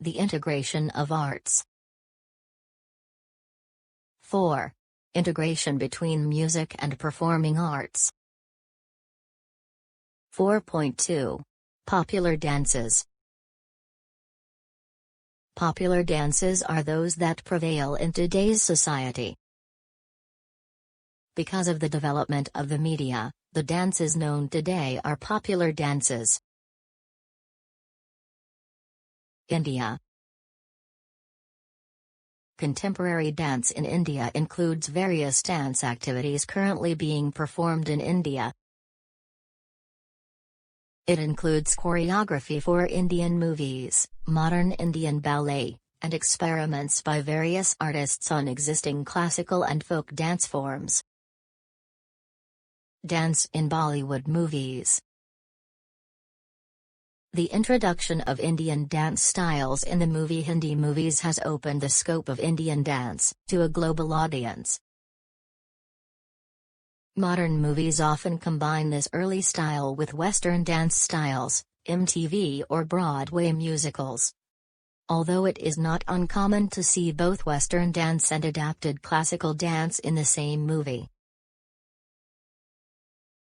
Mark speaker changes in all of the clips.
Speaker 1: The integration of arts. 4. Integration between music and performing arts. 4.2. Popular dances. Popular dances are those that prevail in today's society. Because of the development of the media, the dances known today are popular dances. India. Contemporary dance in India includes various dance activities currently being performed in India. It includes choreography for Indian movies, modern Indian ballet, and experiments by various artists on existing classical and folk dance forms. Dance in Bollywood movies. The introduction of Indian dance styles in the movie Hindi movies has opened the scope of Indian dance to a global audience. Modern movies often combine this early style with Western dance styles, MTV or Broadway musicals. Although it is not uncommon to see both Western dance and adapted classical dance in the same movie.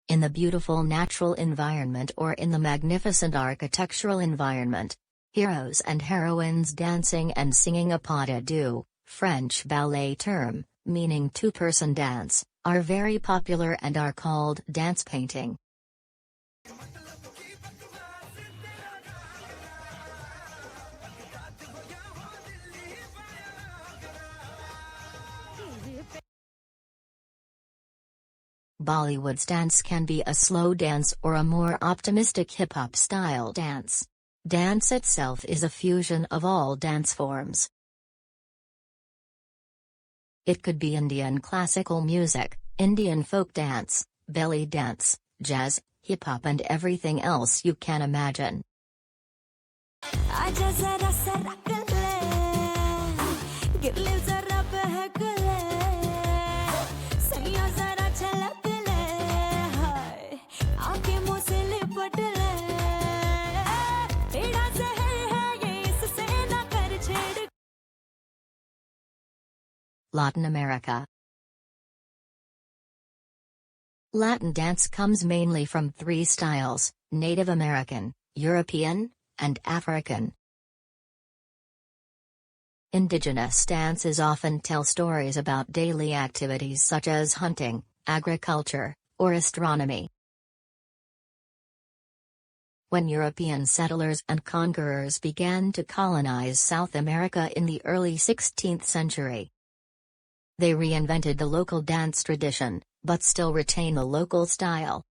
Speaker 1: In the beautiful natural environment or in the magnificent architectural environment, heroes and heroines dancing and singing a pas de deux, French ballet term, meaning two-person dance, are very popular and are called dance painting. Bollywood's dance can be a slow dance or a more optimistic hip-hop style dance. Dance itself is a fusion of all dance forms. It could be Indian classical music, Indian folk dance, belly dance, jazz, hip-hop and everything else you can imagine. Latin America. Latin dance comes mainly from three styles: Native American, European, and African. Indigenous dances often tell stories about daily activities such as hunting, agriculture, or astronomy. When European settlers and conquerors began to colonize South America in the early 16th century, they reinvented the local dance tradition, but still retain the local style.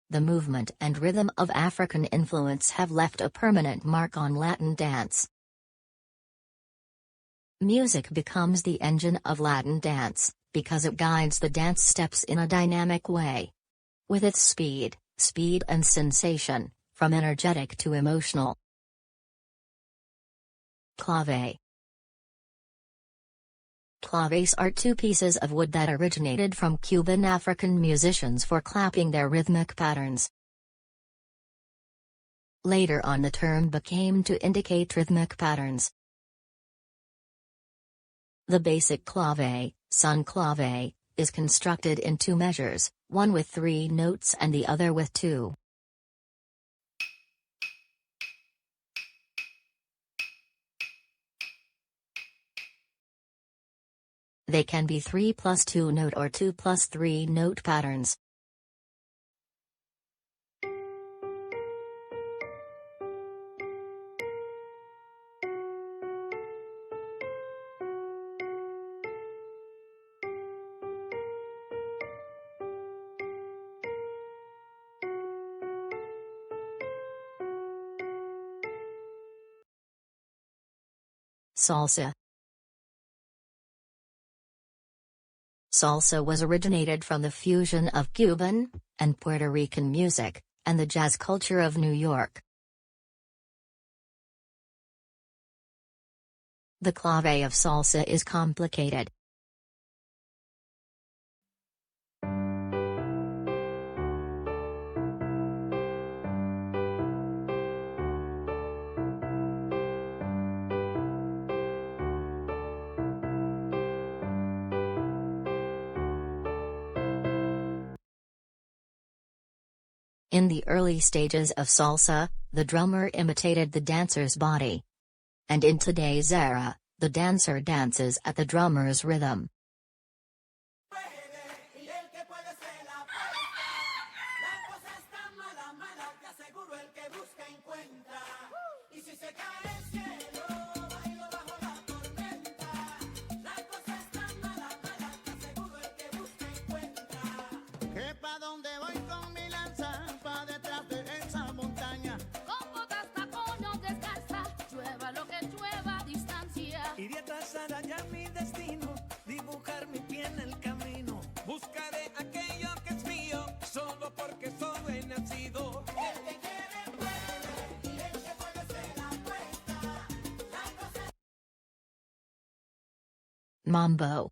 Speaker 1: The movement and rhythm of African influence have left a permanent mark on Latin dance. Music becomes the engine of Latin dance, because it guides the dance steps in a dynamic way. With its speed and sensation, from energetic to emotional. Clave. Claves are two pieces of wood that originated from Cuban African musicians for clapping their rhythmic patterns. Later on the term became to indicate rhythmic patterns. The basic clave, son clave, is constructed in two measures, one with 3 notes and the other with 2. They can be 3+2 note or 2+3 note patterns. Salsa. Salsa was originated from the fusion of Cuban and Puerto Rican music, and the jazz culture of New York. The clave of salsa is complicated. In the early stages of salsa, the drummer imitated the dancer's body. And in today's era, the dancer dances at the drummer's rhythm. Mambo.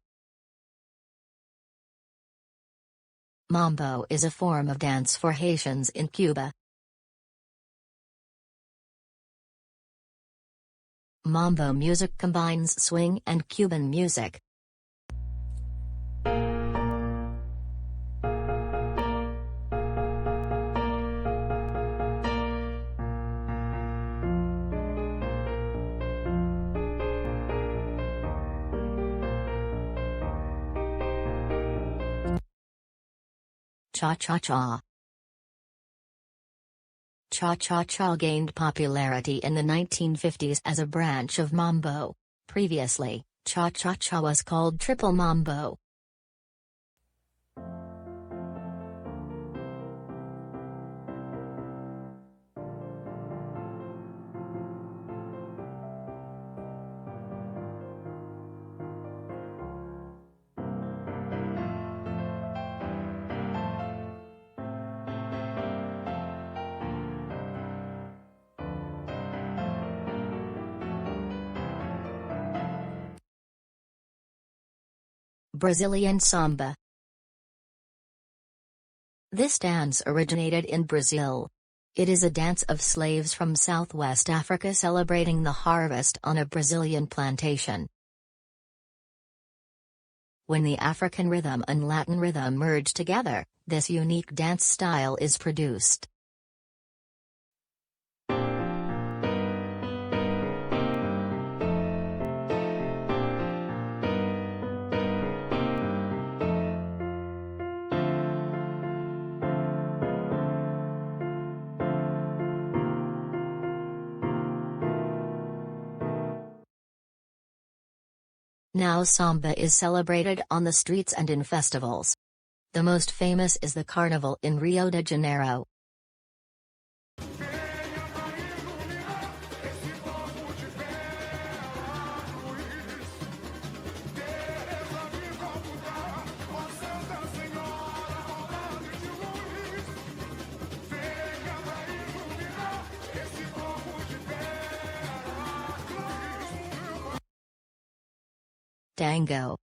Speaker 1: Mambo is a form of dance for Haitians in Cuba. Mambo music combines swing and Cuban music. Cha-cha-cha. Cha-cha-cha gained popularity in the 1950s as a branch of mambo. Previously, cha-cha-cha was called triple mambo. Brazilian samba. This dance originated in Brazil. It is a dance of slaves from Southwest Africa celebrating the harvest on a Brazilian plantation. When the African rhythm and Latin rhythm merge together, this unique dance style is produced. Now samba is celebrated on the streets and in festivals. The most famous is the Carnival in Rio de Janeiro. Tango.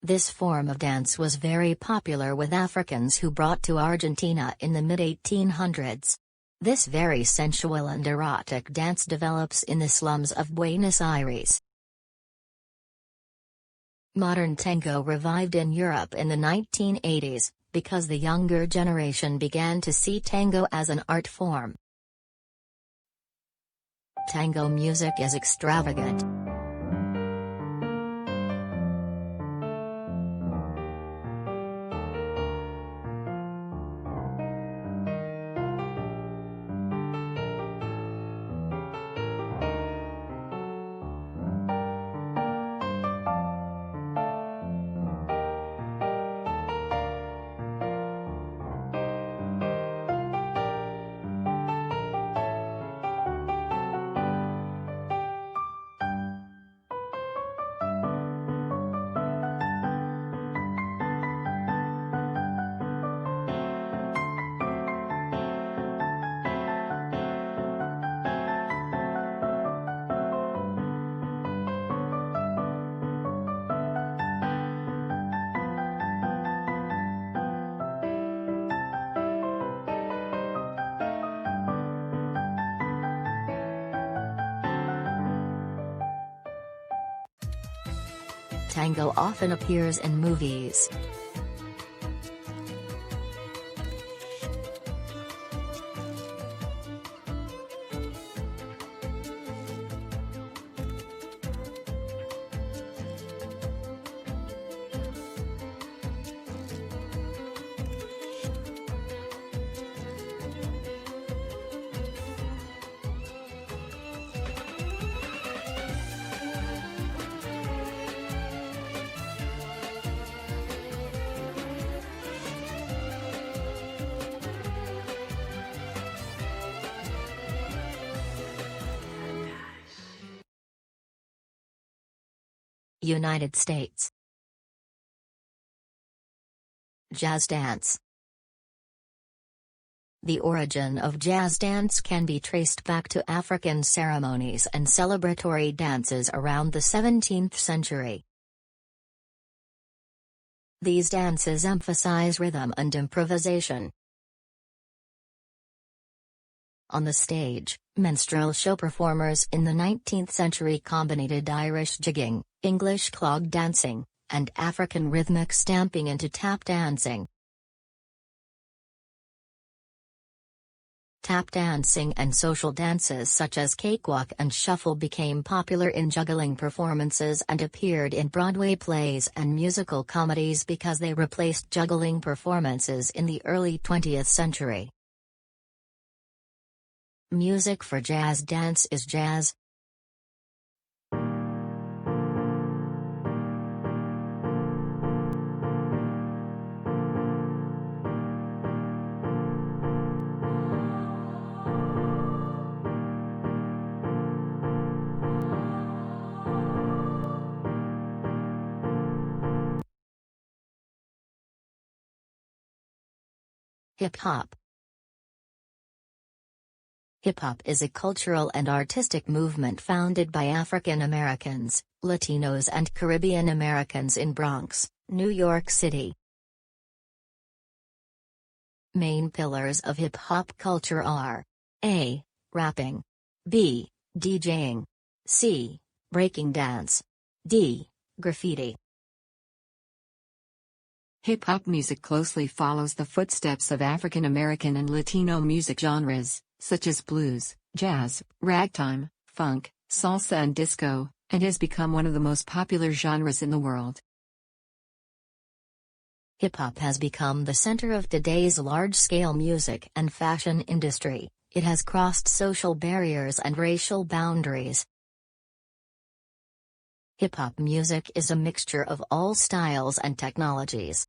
Speaker 1: This form of dance was very popular with Africans who brought to Argentina in the mid-1800s. This very sensual and erotic dance develops in the slums of Buenos Aires. Modern tango revived in Europe in the 1980s, because the younger generation began to see tango as an art form. Tango music is extravagant. Tango often appears in movies. United States. Jazz dance. The origin of jazz dance can be traced back to African ceremonies and celebratory dances around the 17th century. These dances emphasize rhythm and improvisation. On the stage, minstrel show performers in the 19th century combined Irish jigging, English clog dancing, and African rhythmic stamping into tap dancing. Tap dancing and social dances such as cakewalk and shuffle became popular in juggling performances and appeared in Broadway plays and musical comedies because they replaced juggling performances in the early 20th century. Music for jazz dance is jazz. Hip-hop. Hip-hop is a cultural and artistic movement founded by African Americans, Latinos and Caribbean Americans in Bronx, New York City. Main pillars of hip-hop culture are A. Rapping, B. DJing, C. Breaking dance, D. Graffiti.
Speaker 2: Hip-hop music closely follows the footsteps of African American and Latino music genres, such as blues, jazz, ragtime, funk, salsa and disco, and has become one of the most popular genres in the world.
Speaker 1: Hip-hop has become the center of today's large-scale music and fashion industry. It has crossed social barriers and racial boundaries. Hip-hop music is a mixture of all styles and technologies.